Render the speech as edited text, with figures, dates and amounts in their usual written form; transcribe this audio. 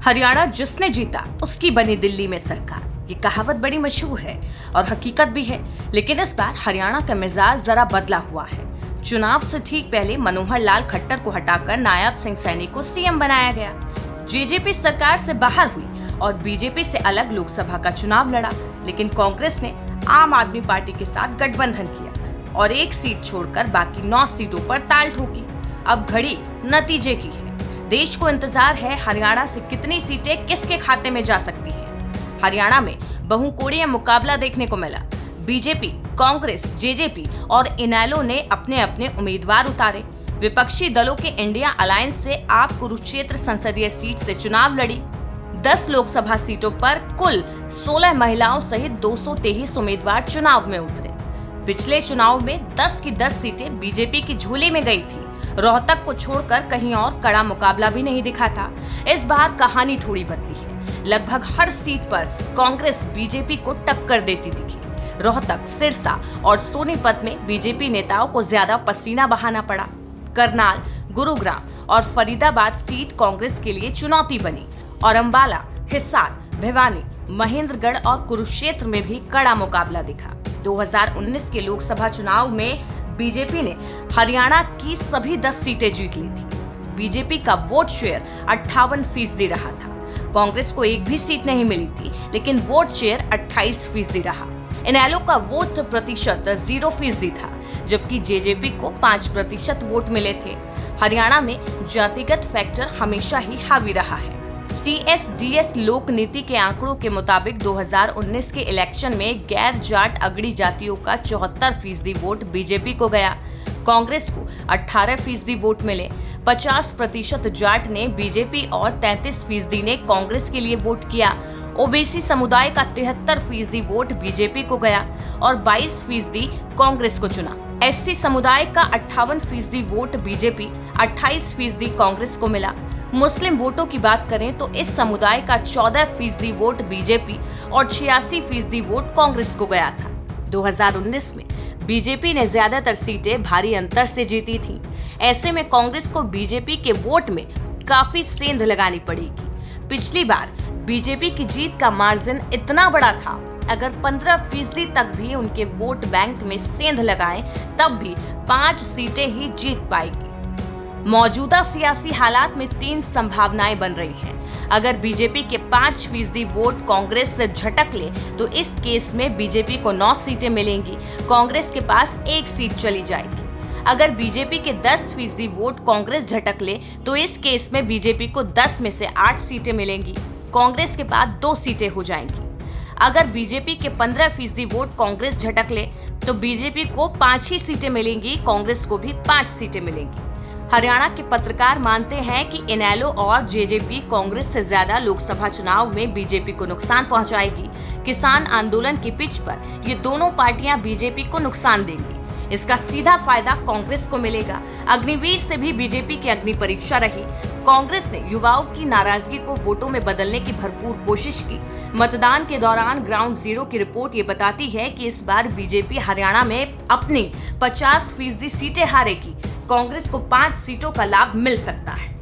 हरियाणा जिसने जीता उसकी बनी दिल्ली में सरकार। ये कहावत बड़ी मशहूर है और हकीकत भी है, लेकिन इस बार हरियाणा का मिजाज जरा बदला हुआ है। चुनाव से ठीक पहले मनोहर लाल खट्टर को हटाकर नायब सिंह सैनी को सीएम बनाया गया। जेजेपी सरकार से बाहर हुई और बीजेपी से अलग लोकसभा का चुनाव लड़ा, लेकिन कांग्रेस ने आम आदमी पार्टी के साथ गठबंधन किया और एक सीट छोड़कर बाकी 9 सीटों पर ताल ठोकी। अब घड़ी नतीजे की है। देश को इंतजार है हरियाणा से कितनी सीटें किसके खाते में जा सकती है। हरियाणा में बहुकोणीय मुकाबला देखने को मिला। बीजेपी, कांग्रेस, जेजेपी और इनेलो ने अपने अपने उम्मीदवार उतारे। विपक्षी दलों के इंडिया अलायंस से आप कुरुक्षेत्र संसदीय सीट से चुनाव लड़ी। 10 लोकसभा सीटों पर कुल 16 महिलाओं सहित 223 उम्मीदवार चुनाव में उतरे। पिछले चुनाव में 10 की 10 सीटें बीजेपी की झोली में गई थी। रोहतक को छोड़कर कहीं और कड़ा मुकाबला भी नहीं दिखा था। इस बार कहानी थोड़ी बदली है। लगभग हर सीट पर कांग्रेस बीजेपी को टक्कर देती दिखी। रोहतक, सिरसा और सोनीपत में बीजेपी नेताओं को ज्यादा पसीना बहाना पड़ा। करनाल, गुरुग्राम और फरीदाबाद सीट कांग्रेस के लिए चुनौती बनी और अंबाला, हिसार, भिवानी, महेंद्रगढ़ और कुरुक्षेत्र में भी कड़ा मुकाबला दिखा। 2019 के लोकसभा चुनाव में बीजेपी ने हरियाणा की सभी 10 सीटें जीत ली थी। बीजेपी का वोट शेयर 58% रहा था। कांग्रेस को एक भी सीट नहीं मिली थी, लेकिन वोट शेयर 28% रहा। इनेलो का वोट प्रतिशत 0% था, जबकि जेजेपी को 5% वोट मिले थे। हरियाणा में जातिगत फैक्टर हमेशा ही हावी रहा है। CSDS लोक नीति के आंकड़ों के मुताबिक 2019 के इलेक्शन में गैर जाट अगड़ी जातियों का 74% वोट बीजेपी को गया। कांग्रेस को 18% वोट मिले। 50% जाट ने बीजेपी और 33% ने कांग्रेस के लिए वोट किया। ओबीसी समुदाय का 73% वोट बीजेपी को गया और 22% कांग्रेस को चुना। SC समुदाय का 58% वोट बीजेपी, 28% कांग्रेस को मिला। मुस्लिम वोटों की बात करें तो इस समुदाय का 14% वोट बीजेपी और 86% वोट कांग्रेस को गया था। 2019 में बीजेपी ने ज्यादातर सीटें भारी अंतर से जीती थीं। ऐसे में कांग्रेस को बीजेपी के वोट में काफी सेंध लगानी पड़ेगी। पिछली बार बीजेपी की जीत का मार्जिन इतना बड़ा था, अगर 15% तक भी उनके वोट बैंक में सेंध लगाएं, तब भी 5 सीटें ही जीत पाएगी। मौजूदा सियासी हालात में 3 संभावनाएं बन रही हैं। अगर बीजेपी के 5% वोट कांग्रेस से झटक ले तो इस केस में बीजेपी को 9 सीटें मिलेंगी, कांग्रेस के पास 1 सीट चली जाएगी। अगर बीजेपी के 10% वोट कांग्रेस झटक ले तो इस केस में बीजेपी को 10 में से 8 सीटें मिलेंगी, कांग्रेस के पास 2 सीटें हो जाएंगी। अगर बीजेपी के 15% वोट कांग्रेस झटक ले तो बीजेपी को 5 ही सीटें मिलेंगी, कांग्रेस को भी 5 सीटें मिलेंगी। हरियाणा के पत्रकार मानते हैं कि इनेलो और जेजेपी कांग्रेस से ज्यादा लोकसभा चुनाव में बीजेपी को नुकसान पहुंचाएगी। किसान आंदोलन की पिच पर ये दोनों पार्टियां बीजेपी को नुकसान देंगी। इसका सीधा फायदा कांग्रेस को मिलेगा। अग्निवीर से भी बीजेपी की अग्नि परीक्षा रही। कांग्रेस ने युवाओं की नाराजगी को वोटों में बदलने की भरपूर कोशिश की। मतदान के दौरान ग्राउंड जीरो की रिपोर्ट ये बताती है कि इस बार बीजेपी हरियाणा में अपनी 50% सीटें हारेगी। कांग्रेस को 5 सीटों का लाभ मिल सकता है।